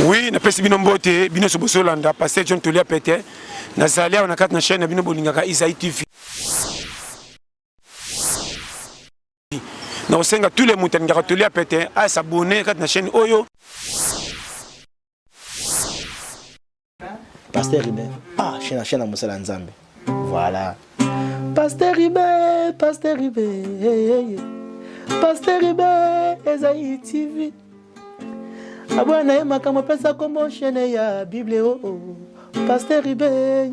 Oui, na pesi bino mbote, bino soboso landa, pasteur John Tolia Pété. Na salia on a quatre na chaîne bino bolingaka Isaïe TV. Na osenga tous les moutons ngaka Tolia Pété à s'abonner quatre na chaîne Oyo. Pasteur Ribé. Ah, chaîne à Moussala Nzambe. Voilà. Pasteur Ribé, Pasteur Ribé. Pasteur Ribé, Isaïe TV. Abwana ema kama pesa kombo chaîne ya Bible Pasteur Ribé,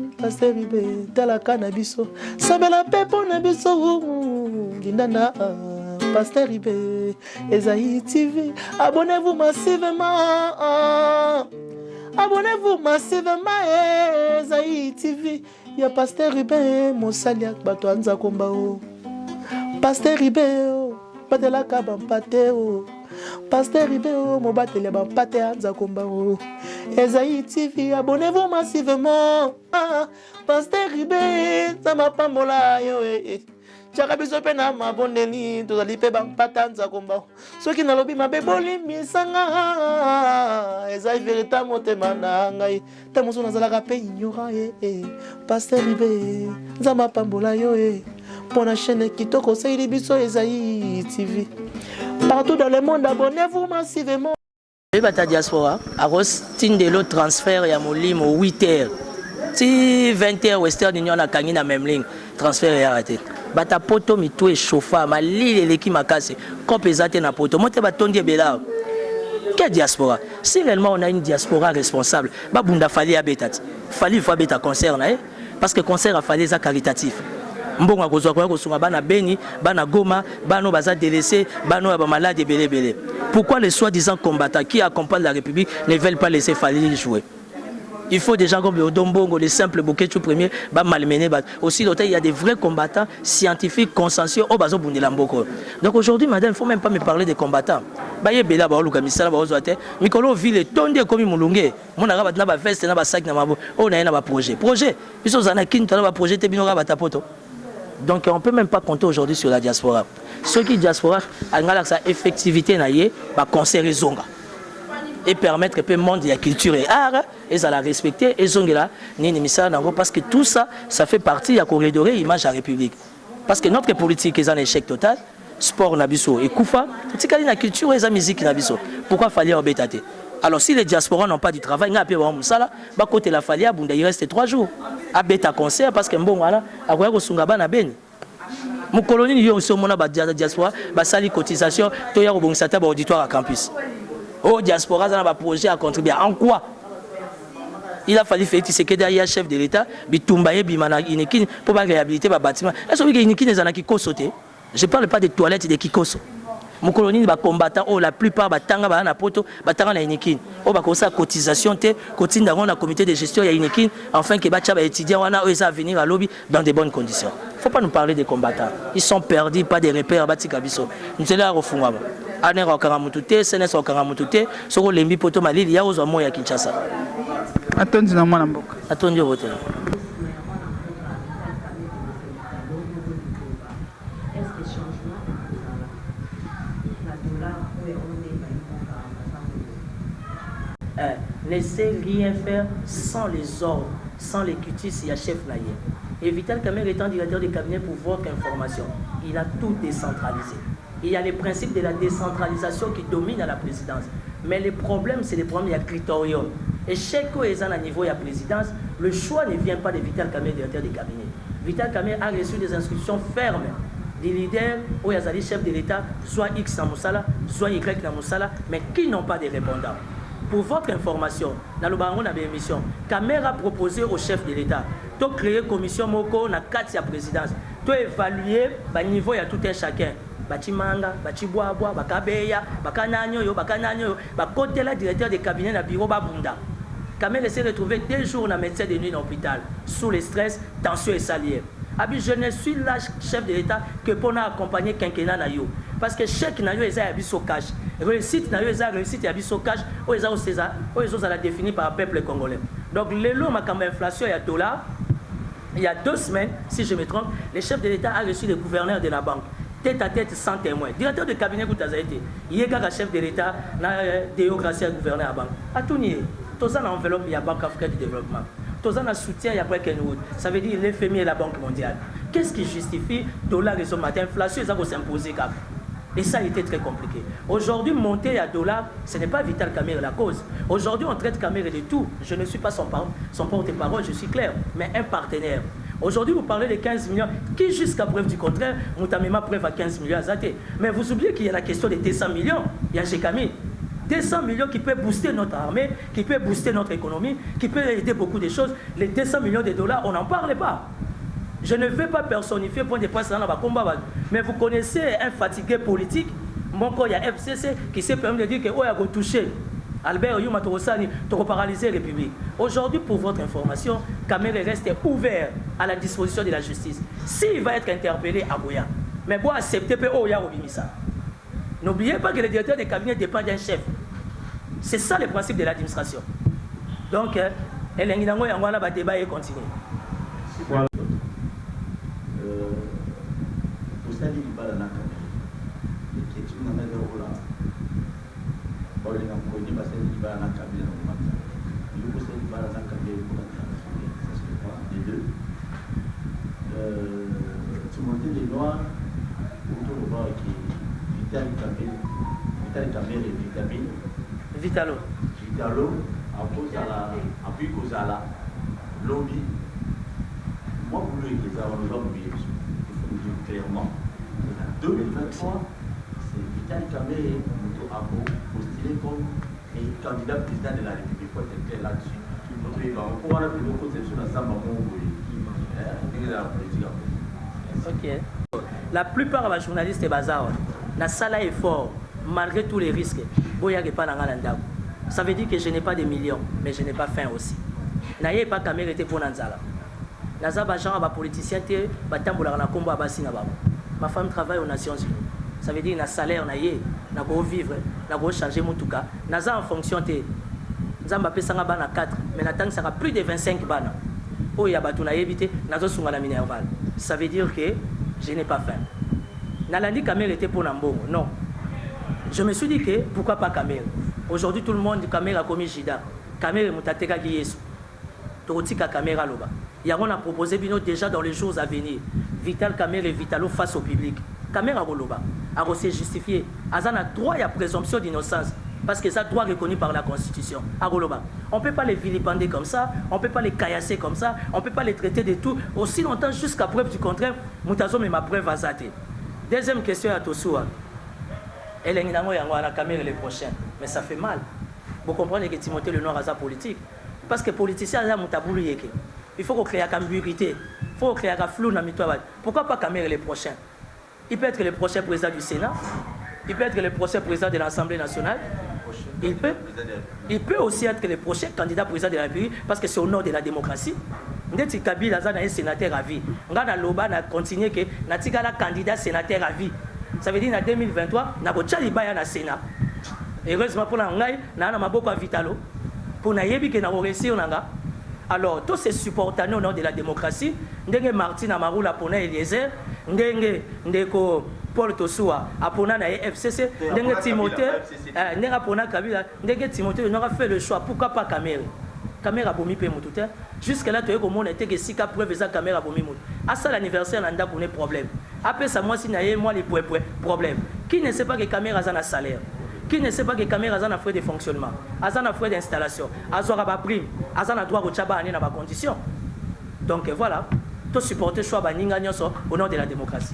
tala cannabis. Sabela pepo na biso Lindana Pasteur Ribé, Isaïe TV. Abonnez-vous massivement. Abonnez-vous massivement Isaïe TV. Ya Pasteur Ribé, Mosaliak bato anza komba o. Pasteur Ribé, batela kabampate o. Pasteur Ribé, mon batele bampate anza komba o. Isaïe TV, abonnez-vous massivement. Pasteur Ribé, ça m'a pas mola yo Chaka biso pe na mabondeli to zali pe bampate anza komba o. Soki na lobi mabe boli misanga. Isaïe véritable motema na ngai. Ta moso na zalaka pe ignorant Pasteur Ribé, ça m'a pas mola yo Pour la chaîne kitoko Saïdi biso Isaïe TV. Partout dans le monde, abonnez-vous massivement. Bata diaspora, à Rostin de l'autre transfert, il y a mon lim au 8h. Si 20h, Western Union a gagné la même ligne, transfert est arrêté. Bata poto mi tout est chauffard, ma lille l'équipe m'a cassé. Quand pesate na poto, moi te baton de bela. Quelle diaspora? Si réellement on a une diaspora responsable, bah bunda fali abetat. Fali faut abeta concert na parce que concert a fallu ça caritatif. Mbonga kozwa kwa kosunga bana Beni, bana Goma, bano baza délaissés, bano ba malade belé. Pourquoi les soi-disant combattants qui accompagnent la République ne veulent pas laisser Fali jouer? Il faut des gens comme le Odombongo, les simples bouquets tout premier, ba malmené. Aussi, il y a des vrais combattants scientifiques, consensuels, au bazo bundi lamboko. Donc aujourd'hui, madame, il ne faut même pas me parler des combattants. Baye bela ba oluka misala ba ozoate, mikolo ville tonde komi mulunge. Mon arabe na ba veste na ba sac na mabo. On a un projet. Projet. Biso zana kin to na ba projet te bino ba tapoto. Donc on ne peut même pas compter aujourd'hui sur la diaspora. Ceux qui diaspora, ont sa effectivité va conserver zonga et permettre que le monde de la culture et art et ça la respecter et zonga parce que tout ça, ça fait partie de la corridor image de la République. Parce que notre politique est un échec total. Sport nabiso et koufa, c'est la culture et la musique nabiso. Pourquoi fallait embêter? Alors si les diasporas n'ont pas du travail, côté la falia, il reste 3 jours. À bêta concert parce que bon voilà, à quoi sungaba na beni. Mon colonie yo so mona ba diaspora, ba sali cotisation, to ya bon sata ba auditoire à campus. Oh diaspora ça na ba projet à contribuer en quoi? Il a fallu faire que derrière chef de l'État, bitumbaye bimana inekine pour ba réhabiliter ba bâtiment. Est-ce que inekine za na ki kosote? Je parle pas des toilettes de kikoso. Mon colonie va combattre, la plupart batanga ba na poto, batanga na inikine. O ba kosa cotisation te, cotisation dans le comité de gestion ya inikine, enfin que bacha ba étudiant wana eux à venir à lobby dans de bonnes conditions. Faut pas nous parler des combattants. Ils sont perdus, pas des repères batika biso. Nous sommes là refunga. Anera okaramutute, senes okaramutute, soko lembi poto malili ya ozo moya Kinshasa. Atondi na mwana mboka. Atondi hotel. Laissez rien faire sans les ordres, sans les cutis et chef naïe. Et Vital Kamerhe étant directeur du cabinet pour votre information, il a tout décentralisé. Il y a les principes de la décentralisation qui dominent à la présidence. Mais le problème, c'est les problèmes, il y a critérium. Et chaque fois à niveau de la présidence, le choix ne vient pas de Vital Kamerhe, directeur du cabinet. Vital Kamerhe a reçu des instructions fermes des leaders, où il y a des chefs de l'État, soit X dans Moussala, soit Y dans Moussala, mais qui n'ont pas de répondants. Pour votre information, dans le baron de l'émission, Kamerhe a proposé au chef de l'État de créer une commission moko na 4 de la présidence, de évaluer le niveau de tout un chacun. Batimanga, Batiboabo, Bakabeya, Bakananyo, côté la directeur des cabinets na bureau Babunda. Kamerhe s'est retrouvé 2 jours dans médecin de nuit dans l'hôpital, sous le stress, tension et salière. Abi, je ne suis là chef de l'État que pour accompagner quinquennat na yo. Parce que chaque nayo est à biso cash. Réussite nayo est à réussite à biso cash. Ils ont défini par le peuple congolais. Donc le lot ma comme inflation ya dollar. Il y a 2 semaines, si je me trompe, le chef de l'État a reçu le gouverneur de la banque. tête à tête sans témoin. Directeur de cabinet Koutazaïté, il est un chef de l'État, déocratie gouverneur à banque. À tout nier. Tous en enveloppe, il y a Banque africaine de développement. Tous en soutien, il y a Bretton. Ça veut dire l'FMI et la Banque mondiale. Qu'est-ce qui justifie dollar et son matin, inflation, ça va s'imposer. Et ça a été très compliqué. Aujourd'hui, monter à dollar, ce n'est pas Vital Kamerhe la cause. Aujourd'hui, on traite Kamerhe de tout. Je ne suis pas son porte-parole, je suis clair, mais un partenaire. Aujourd'hui, vous parlez de 15 millions, qui jusqu'à preuve du contraire, Moutamema preuve à 15 millions à Zate. Mais vous oubliez qu'il y a la question des 200 millions. Il y a Jekami. 200 millions qui peut booster notre armée, qui peut booster notre économie, qui peut aider beaucoup de choses. Les 200 millions de dollars, on n'en parle pas. Je ne vais pas personnifier pour des points dans le combat. Mais vous connaissez un fatigué politique, mon corps, il y a FCC qui s'est permis de dire que il a touché. Albert Youma Torosani, paralyser la République. Aujourd'hui, pour votre information, Kamerhe reste ouvert à la disposition de la justice. S'il va être interpellé à Boya, mais bon, accepter que Oya Obimisa. N'oubliez pas que le directeur des cabinets dépend d'un chef. C'est ça le principe de l'administration. Donc, Elenginango Yangwana va débat et continuer. Voilà. Vous savez, il va dans la caméra. Et qui est une année de Roland. Les deux. Tu montais les noirs autour de moi qui Vital Kamerhe et Vitamine. Vitalo, après Kozala, lobby. Moi, vous voulez que ça nous a oublié, il faut le dire clairement. En 2023, c'est Vital Kamerhe a postulé comme candidat président de la République. Il faut être clair là-dessus. Pour aller plus haut, c'est sur la Samba ok. La plupart des journalistes et bazar, la salle est fort, malgré tous les risques. Ça veut dire que je n'ai pas de millions, mais je n'ai pas faim aussi. Je n'ai pas Kamerhe était pour Nanzala. Nazaba Jean, les politiciens, ma femme travaille aux Nations Unies. Ça veut dire que salaire, na go vivre, na go changer mon tout cas. Naza en fonction de Nzamba pesanga bana 4, mais natang sera plus de 25 bana. Oh ya batu na yebité, nazo sunga na minerval. Ça veut dire que je n'ai pas faim. Nalandi Kamerhe était pour Nambongo. Non. Je me suis dit que pourquoi pas Kamerhe. Aujourd'hui tout le monde dit Kamerhe a commis Jida. Kamerhe mutateka ki Yesu. Totika Kamerhe loba. On a proposé bino déjà dans les jours à venir. Vital Kamerhe et Vitalo face au public. Kamerhe Agoloba a se justifié. Azan a droit à présomption d'innocence parce que ça droit reconnu par la Constitution. Agoloba. On ne peut pas les vilipender comme ça, on ne peut pas les caillasser comme ça, on ne peut pas les traiter de tout aussi longtemps jusqu'à preuve du contraire. Moutazo mais ma preuve à Zate. Deuxième question à Tosoua. Elle est la Kamerhe les prochains. Mais ça fait mal. Vous comprenez que Timothée le Noir a sa politique. Parce que politicien a Moutaboulou yeke. Il faut qu'on crée une ambiguïté. Il faut créer un flou dans le mitoyen. Pourquoi pas Kamerhe les prochains? Il peut être le prochain président du Sénat. Il peut être le prochain président de l'Assemblée nationale. Il peut aussi être le prochain candidat président de la République parce que c'est au nom de la démocratie. Ndeti Kabila est un sénateur à vie. Ngana Loba a continué que Natika la candidat sénateur à vie. Ça veut dire en 2023, na bochali baya na Sénat. Heureusement pour ngai, na na maboko a Vitalo. Pour na yebi que na réussir nanga. Alors, tous ces supporters au nom de la démocratie, Ndenge Martin Amaroula Pona Eliezer, Ndenge Ndeko Paul Tosoua, Apona na FCC, Ndenge Timothée, Ndenge Pona Kabila, Ndenge Timothée, on aura fait le choix. Pourquoi pas Kamerhe? Kamerhe a bomi pe moutouté. Jusque là, tu as comment on était que si preuve ça Kamerhe a bomi mout. À ça l'anniversaire, on a un problème. Après ça, moi si naïe, moi les problème. Qui ne sait pas que Kamerhe a un salaire? Qui ne sait pas que Kamerhe a un frais de fonctionnement, a un frais d'installation, a un prime, a un droit au tchaba dans ma condition. Donc voilà, tout supporter choix au nom de la démocratie.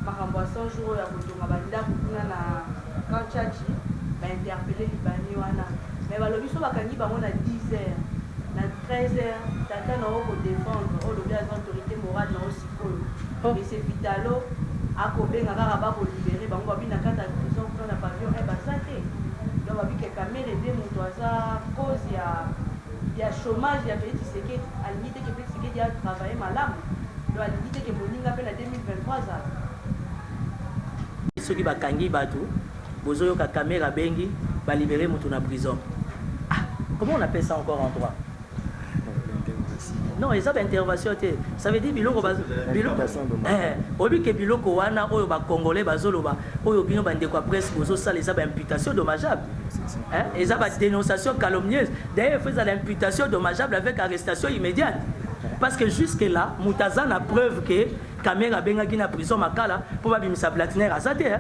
makambo 100 jours ya kotonga bandako kuna na Kanchachi ba interpeller Libanais wana mais balobi so bakangi bango na 10h na 13h tata na ko défendre au lobi az autorité morale na osikoyo mais c'est Vitalo akobenga kaka ba ko libérer bango babi na kata prison kuna na pavillon e basate donc babi ke Kamerhe de moto aza cause ya chômage ya Félix Tshisekedi à limite que Félix Tshisekedi a travaillé malamu. donc alingi teke boninga mpe na 2023 azala soki bakangi bato bozoyoka caméra bengi balibere moto na prison. Ah, comment on appelle ça encore en droit? Non, ils ont intervention. Ça veut dire biloko obi ke biloko wana oyo ba congolais bazoloba oyo bino bande kwa presse bozo ça les imputation dommageable. Hein? Ils ont ba dénonciation calomnieuse. D'ailleurs, ils faisaient l'imputation dommageable avec arrestation immédiate. Parce que jusque là, Moutazan a preuve que caméra benga qui na prison makala pour ba bimisa platinaire azate hein.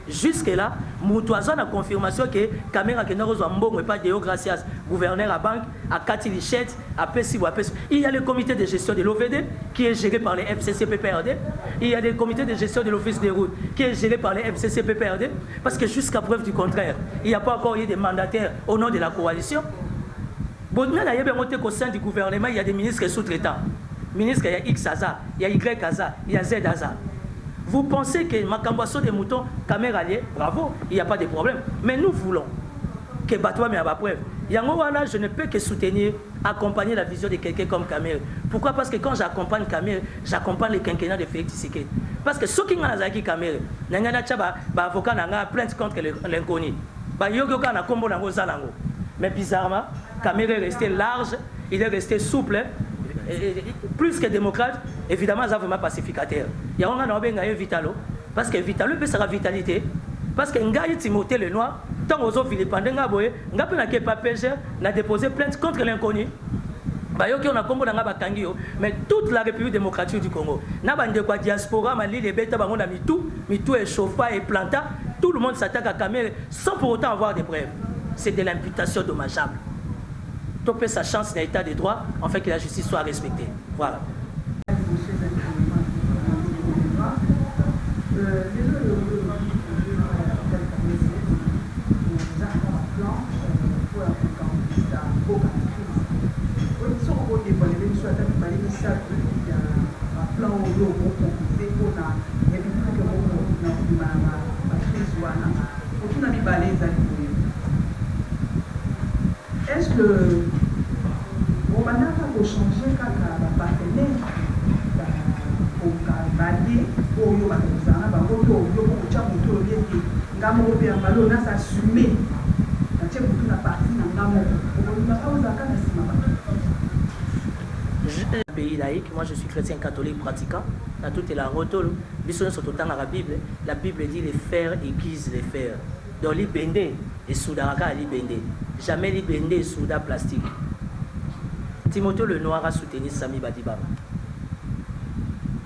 Jusque là, Moutouazan a confirmation que caméra qui n'a pas mbongo et pas de gracias gouverneur à banque à Kati Lichette à Pessi ou à Pessi. Il y a le comité de gestion de l'OVD qui est géré par les FCC-PPRD. Il y a le comité de gestion de l'office des routes qui est géré par les FCC-PPRD parce que jusqu'à preuve du contraire, il n'y a pas encore eu de mandataires au nom de la coalition. Bon, il y a au sein du gouvernement, il y a des ministres sous-traitants. Ministre, il y a X Aza, il y a Y Aza, il y a Z Aza. Vous pensez que Makambasso des moutons, caméra liée, bravo, il n'y a pas de problème. Mais nous voulons que Batoua mais à ma preuve. Yangowana, je ne peux que soutenir, accompagner la vision de quelqu'un comme Kamel. Pourquoi? Parce que quand j'accompagne Kamel, j'accompagne le quinquennat de Félix Tshisekedi. Parce que ceux qui ont Zaki Kamel, n'engana tchaba, avocat n'a plainte contre l'inconnu. Yogoka n'a combo nango zalango. Mais bizarrement, Kamel est resté large, il est resté souple. Plus que démocrate, évidemment, ça vraiment pacificateur. Il y a un homme qui Vitalo, parce que Vitalo peut sa vitalité, parce que Ngaï Timothée le Noir, tant aux autres Philippins, Ngaboye, Ngapena qui pas péché, n'a déposé plainte contre l'inconnu. Bayoki on a Congo dans Bakangio, mais toute la République démocratique du Congo, n'a pas de quoi diaspora, Mali, les bêtes, on a mis tout est chauffard et planta, tout le monde s'attaque à Kamel sans pour autant avoir des preuves. C'est de l'imputation dommageable. Topé sa chance dans l'état de droit, en fait que la justice soit respectée. Voilà. Est-ce que on va changer quand la partenaire au Cabalier au Yoga pays laïque, moi je suis chrétien catholique pratiquant, dans toute la rotole, la Bible dit les fers aiguisent les fers. Donc les bendés et soudaraka les bendés. Jamais les bendés et souda plastique. Timothée le Noir a soutenu Sami Badibanga.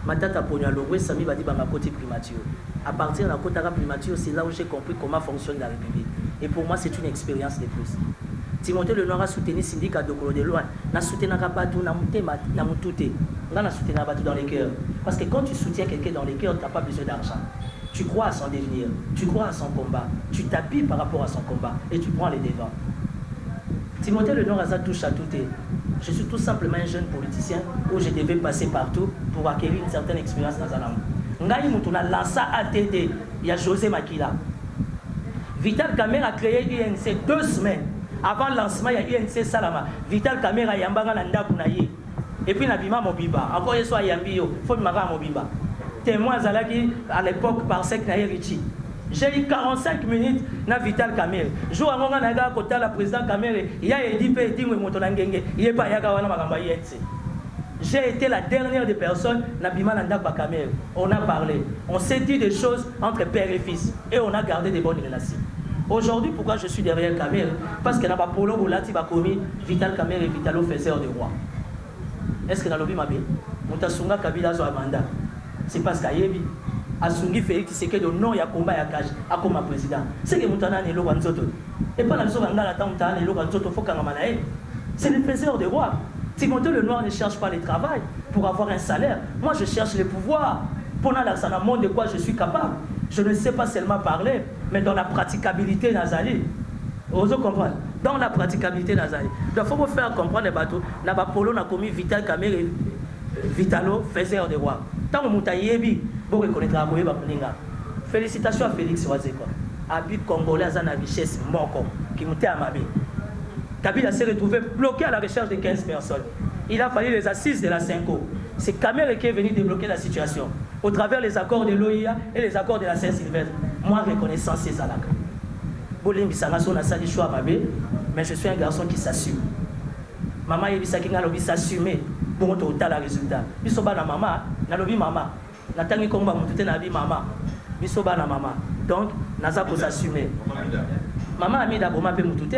Matata Ponyalogwe, Sami Badibanga côté primature. À partir de la côté primature, c'est là où j'ai compris comment fonctionne la République. Et pour moi, c'est une expérience de plus. Timothée le Noir a soutenu syndicat de Colo de Loin. N'a soutenu Rabatou, n'a soutenu Rabatou dans les cœurs. Parce que quand tu soutiens quelqu'un dans les cœurs, tu n'as pas besoin d'argent. Tu crois à son devenir, tu crois à son combat, tu t'appuies par rapport à son combat et tu prends les devants. Timothée le Noir a touche à tout. Je suis tout simplement un jeune politicien où je devais passer partout pour acquérir une certaine expérience dans un langue. Ngaï Moutouna lança ATD, il y a José Makila. Vital Kamer a créé INC 2 semaines. Avant le lancement, il y a INC Salama. Vital Kamer a Yambanga Nanda Kounaye. Et puis Nabima Mobiba. Encore une fois, Yambio, faut que Mara Mobiba. Témoin Zalaki à l'époque par Sek Naye Richi. J'ai eu 45 minutes na Vital Kamer. Jour avant Naga côté la président Kamer, il y a Edi Pe Edi Motonangenge, il est pas Yagawana Magamba Yense. J'ai été la dernière des personnes Nabima Nandakba Kamer. On a parlé, on s'est dit des choses entre père et fils et on a gardé des bonnes relations. Aujourd'hui, pourquoi je suis derrière Kamer? Parce que Naba Polo Boulati Bakomi, Vital Kamer et Vitalo faiseur de roi. Est-ce que dans l'objet Mabé, Moutasunga Kabila zo Amanda? C'est parce qu'Ayebi, Asungi Félix Tshisekedi de non, il y a combat, il y a cage, à comme président. C'est que Moutana n'est pas Nzoto. Et pas la maison dans la temps Moutana n'est pas Nzoto, faut qu'Angamanae. C'est le faiseur de roi. Timothée le Noir ne cherche pas le travail pour avoir un salaire. Moi, je cherche le pouvoir. Pendant la monde de quoi je suis capable. Je ne sais pas seulement parler, mais dans la praticabilité Nazali. Vous comprenez? Dans la praticabilité Nazali. Donc, il faut me faire comprendre les bateaux. Naba Polo n'a commis Vital Kamer et Vitalo, faiseur de roi. Tant que Moutayebi, vous reconnaîtrez à Moïba Kuninga. Félicitations à Félix Oazeko. Abi Congolais à la richesse Moko, qui m'a amabé. Kabila s'est retrouvé bloqué à la recherche de 15 personnes. Il a fallu les assises de la Cinco. C'est Kamere qui est venu débloquer la situation. Au travers les accords de l'OIA et les accords de la Saint-Sylvestre. Moi, reconnaissance, c'est ça là. Mais je suis un garçon qui s'assume. Maman yebisaki nga lobi s'assumer pour total résultat. Biso bana mama, na lobi mama. Na tangi komba mutute na bi mama. Biso bana mama. Donc naza ko s'assumer. Maman Amida boma pe mutute,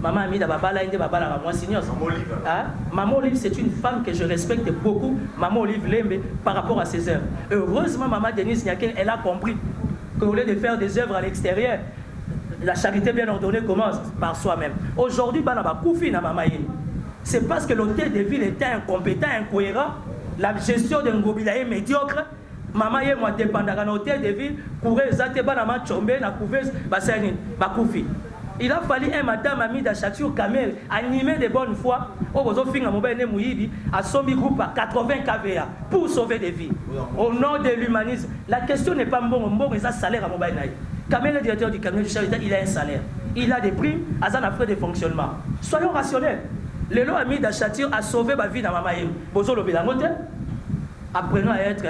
maman Amida babala inde babala ba moi senior. Maman Olive, c'est une femme que je respecte beaucoup, maman Olive Lembe par rapport à ses œuvres. Heureusement maman Denise Nyaken, elle a compris qu'au lieu de faire des œuvres à l'extérieur, la charité bien ordonnée commence par soi-même. Aujourd'hui, c'est parce que l'hôtel de ville était incompétent, incohérent, la gestion de Ngobila est médiocre. Maman est moi dépendant d'un hôtel de ville, courir zate banama chombe na couveuse basani bakoufi. Il a fallu un matin ami d'Achakio Kamel animé de bonne foi au besoin finga mobile ne muyibi à sombi groupe à 80 kVA pour sauver des vies. Au nom de l'humanisme, la question n'est pas bon mais ça salaire à mobile naï. Kamel, le directeur du cabinet du chef d'État, il a un salaire. Il a des primes, Azan a frais de fonctionnement. Soyons rationnels. Le lot ami d'Achatio a sauvé ma vie dans ma maille. Bozo le bilangote. Apprenons à être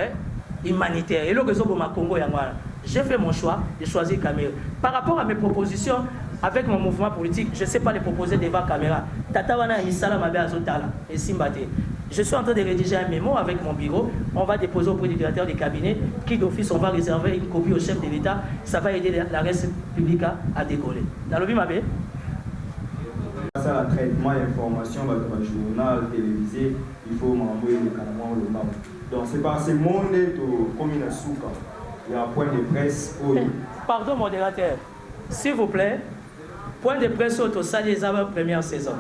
humanitaire. Et le réseau de ma Congo Yangwala. J'ai fait mon choix de choisir Kamel. Par rapport à mes propositions, avec mon mouvement politique, je ne sais pas les proposer devant caméra. Tatawana Misala Mabe Azotala et Simbate. Je suis en train de rédiger un mémo avec mon bureau. On va déposer auprès du directeur du cabinet qui d'office, on va réserver une copie au chef de l'État. Ça va aider la République à décoller. Dans le Bimabé. Ça, le traitement d'information, dans le journal télévisé, il faut m'envoyer le canal le map. Donc c'est par ce monde comme une souka. Il y a un point de presse. Pardon, modérateur. S'il vous plaît, point de presse au Sali, ils avaient première saison.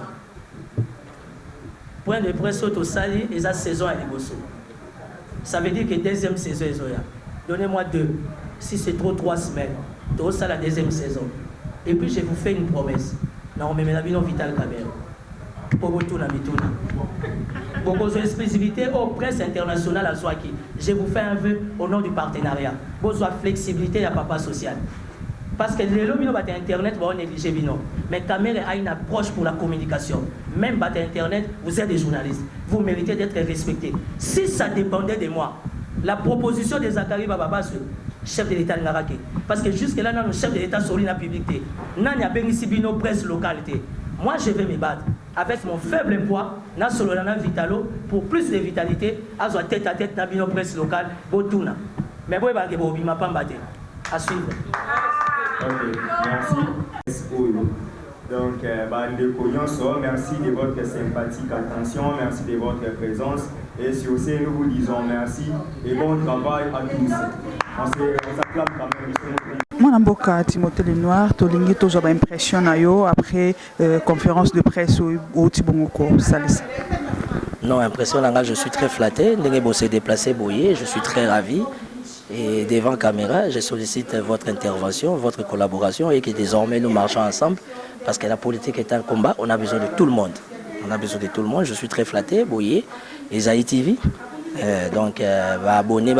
Point de presse au Sali, ils ont saison à Liboso. Ça veut dire que deuxième saison, ils ont. Donnez-moi 2. Si c'est trop 3 semaines, tout ça la deuxième saison. Et puis je vous fais une promesse. Non, mais la vie non vitale caméra. Pour vous tout la mituna. Pour vos exclusivités aux presse internationale à Swaki. Je vous fais un vœu au nom du partenariat. Pour soit flexibilité à papa social. Parce que les lobbies sur Internet vont négliger bino. Mais caméra a une approche pour la communication. Même sur Internet, vous êtes des journalistes. Vous méritez d'être respectés. Si ça dépendait de moi, la proposition de Zachary Bababa, chef de l'État Ngarake, parce que jusque-là, le chef de l'État sur la publicité, il n'y a pas de presse localité. Moi, je vais me battre avec mon faible poids, na solana vitalo, pour plus de vitalité, à tête à tête, na presse locale, botuna. Mais bon, il ne m'a pas battu. À suivre. Ok, merci. Donc, merci de votre sympathique attention, merci de votre présence. Et sur ce, nous vous disons merci et bon travail à tous. On s'acclame quand même. Moi, Namboka Timothée Lenoir, Tolingi, toujours impression après conférence de presse au Tibongoko. Non, impression, je suis très flatté. Nengo s'est déplacé, Boyer, je suis très ravi. Et devant caméra, je sollicite votre intervention, votre collaboration et que désormais nous marchons ensemble parce que la politique est un combat, on a besoin de tout le monde. On a besoin de tout le monde, je suis très flatté, Boyer, Esaïe TV. Donc, abonner,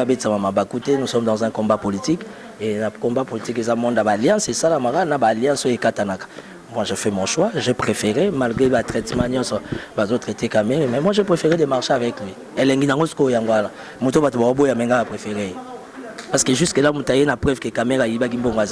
nous sommes dans un combat politique et le combat politique est un monde d'alliance et ça, la mara, n'a pas alliance et katanaka. Moi, je fais mon choix, j'ai préféré, malgré le traitement, les autres étaient caméras, mais moi, j'ai préféré de marcher avec lui. Et a préféré. Parce que jusque-là, il y a une preuve que la caméra est bonne.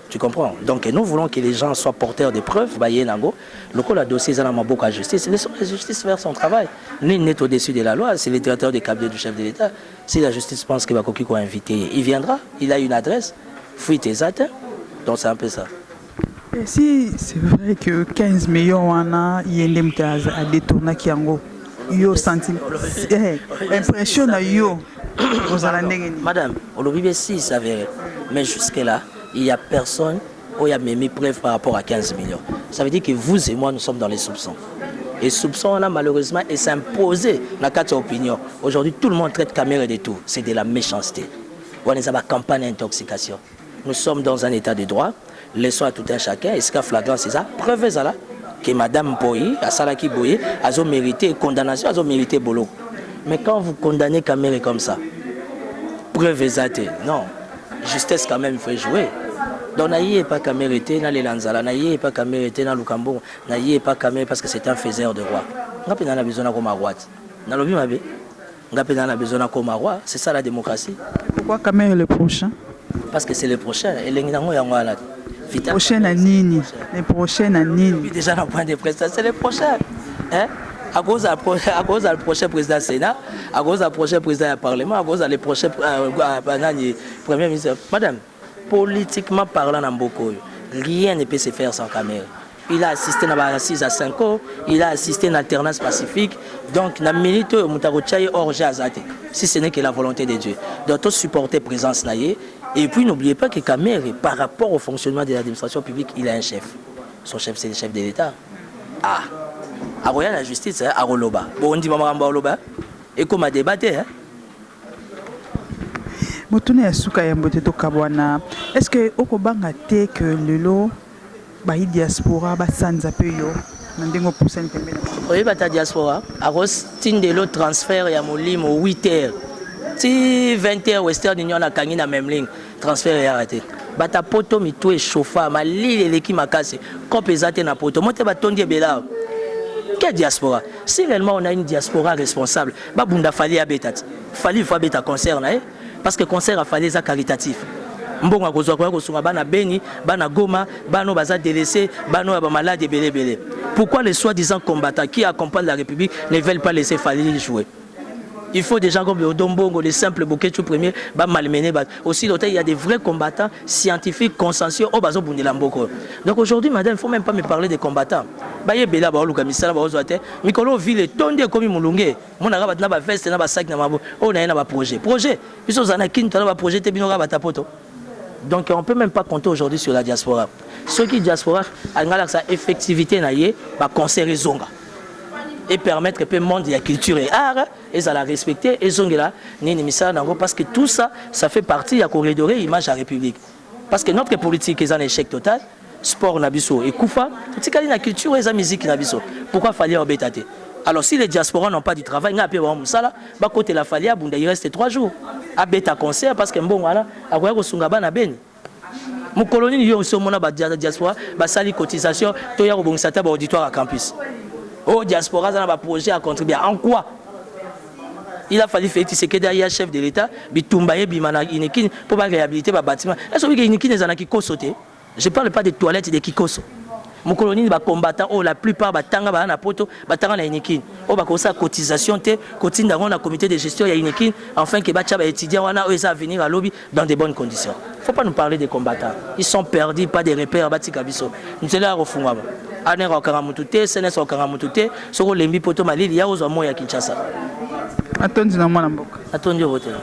Tu comprends? Donc nous voulons que les gens soient porteurs de preuves. Le coup, le dossier est dans la justice. Laissons la justice faire son travail. Nul n'est au-dessus de la loi. C'est le directeur du cabinet du chef de l'État. Si la justice pense qu'il va être invité, il viendra. Il a une adresse. Fuite exacte. Donc c'est un peu ça. Et si c'est vrai que 15 millions il y a une à détourner qui en yo senti impression à yo. Madame, aujourd'hui, si ça avéré. Mais jusque-là, il n'y a personne où il y a mis preuve par rapport à 15 millions. Ça veut dire que vous et moi, nous sommes dans les soupçons. Et soupçons, on a malheureusement et s'imposer dans notre opinion. Aujourd'hui, tout le monde traite caméra de tout. C'est de la méchanceté. On est dans la campagne d'intoxication. Nous sommes dans un état de droit. Laissons à tout un chacun. Est-ce qu'un flagrant, c'est ça? Preuve ça là. Que Madame Boyi, à Salaki Boyi, a mérité condamnation, a mérité boulot. Mais quand vous condamnez caméra comme ça, preuve exacte, non. Justesse quand même, il faut jouer. Donc, n'ayez pas caméra dans les Lanzala, n'ayez pas caméra dans le Cambo, n'ayez pas caméra parce que c'est un faiseur de roi. On a besoin de roi. Dans le Ngapena a besoin comme roi, c'est ça la démocratie. Pourquoi Kamer est le prochain? Parce que c'est le prochain. Et les prochain à Nini. Les prochains à Nini. Déjà dans le point de presse, c'est le prochain. Hein? À cause du prochain président du Sénat, à cause du prochain président du Parlement, à cause du prochain Premier ministre. Madame, politiquement parlant, rien ne peut se faire sans Kamer. Il a assisté à la 6 à 5 ans, il a assisté à l'alternance pacifique. Donc, la minute si ce n'est que la volonté de Dieu. Donc, tout supporter présence. Et puis, n'oubliez pas que Kamer, par rapport au fonctionnement de l'administration publique, il a un chef. Son chef, c'est le chef de l'État. Ah, à la justice, à Roloba. Bon, on dit Maman Roloba. Et comme à débattre, est-ce que Okobanga te que le lot bayi diaspora ba sanza pe yo nandengo poussane pembele oui bata diaspora aros tindelo transfert ya molimo 8h ti 20h Western Union na kangi na même ligne transfert ya raté bata poto mitu e chauffa malili leki makasi compensate na poto mote batondi bela quelle diaspora si réellement on a une diaspora responsable ba bunda fali abetati fali faut beta concert na parce que concert a fallu ça caritatif. Mbongo akozwa kwa kosunga bana Beni, bana Goma, bano baza délaissés, bano ba malade belé. Pourquoi les soi-disant combattants qui accompagnent la République ne veulent pas laisser Fali jouer? Il faut des gens comme le Odombongo, les simples Boketu premier, ba malmené. Aussi, il y a des vrais combattants scientifiques, consensuels, au bazo bundelamboko. Donc aujourd'hui, madame, il ne faut même pas me parler des combattants. Baye bela ba oluka misala ba ozoate. Mikolo ville tonde komi mulunge. Mona ga batna ba veste na ba sac na mabo. O na ba projet. Projet. Biso zana kin tona ba projet te bino ga batapoto. Donc on ne peut même pas compter aujourd'hui sur la diaspora. Ceux qui diaspora, a sa effectivité va conserver zonga et permettre que le monde de la culture et art et ça la respecter et zonga parce que tout ça, ça fait partie de la corridor image de la République. Parce que notre politique est un échec total. Sport nabiso et koufa, tout la culture et la musique nabiso. Pourquoi fallait obétater? Alors si les diasporas n'ont pas du travail, il reste 3 jours. À bêta concert parce que bon voilà, à quoi sungaba na beni. Mon colonie yo so mona ba diaspora, ba sali cotisation, to ya robongisa ta ba auditoire à campus. Oh diaspora ça ba projet à contribuer en quoi? Il a fallu faire ce que derrière chef de l'État, bitumbaye bimana inekin pour ba réhabiliter ba bâtiment. Est-ce que inekin ezana ki kosote? Je parle pas des toilettes de Kikoso. Mon colonie va combattre, oh la plupart batanga ba na poto, batanga na inekin. Oh ba kosa cotisation te, cotisation dans le comité de gestion ya inekin, enfin que bacha ba étudiant wana eux ça venir à lobby dans de bonnes conditions. Faut pas nous parler des combattants. Ils sont perdus, pas des repères batika biso. Nous sommes là au fungwa. Anera okaramutute, senes okaramutute, soko lembi poto malili ya ozo moya Kinshasa. Atondi na mwana mboka. Atondi hotel.